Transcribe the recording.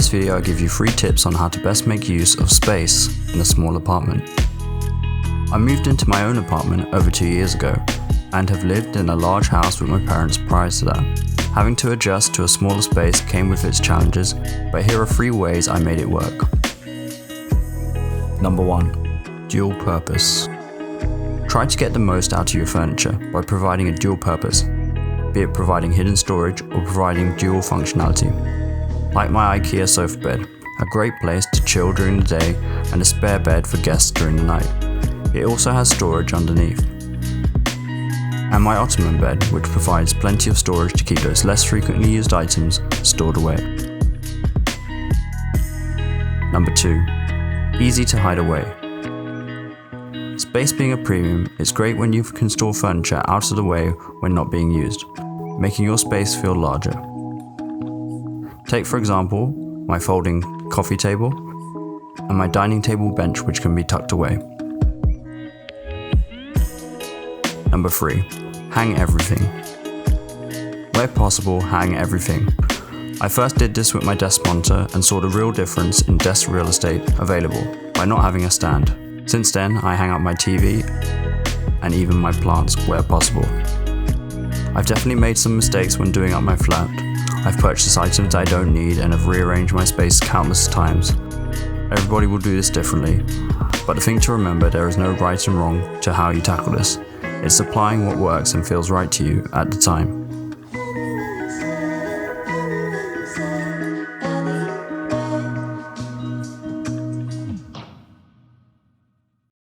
this video I give you 3 tips on how to best make use of space in a small apartment. I moved into my own apartment over 2 years ago and have lived in a large house with my parents prior to that. Having to adjust to a smaller space came with its challenges, but here are 3 ways I made it work. Number 1. Dual purpose. Try to get the most out of your furniture by providing a dual purpose, be it providing hidden storage or providing dual functionality. Like my IKEA sofa bed, a great place to chill during the day and a spare bed for guests during the night. It also has storage underneath. And my ottoman bed, which provides plenty of storage to keep those less frequently used items stored away. Number 2. Easy to hide away. Space being a premium, it's great when you can store furniture out of the way when not being used, making your space feel larger. Take for example, my folding coffee table and my dining table bench, which can be tucked away. Number 3. Hang everything. Where possible, hang everything. I first did this with my desk monitor and saw the real difference in desk real estate available by not having a stand. Since then, I hang up my TV and even my plants where possible. I've definitely made some mistakes when doing up my flat. I've purchased items I don't need and have rearranged my space countless times. Everybody will do this differently, but the thing to remember, there is no right and wrong to how you tackle this. It's applying what works and feels right to you at the time.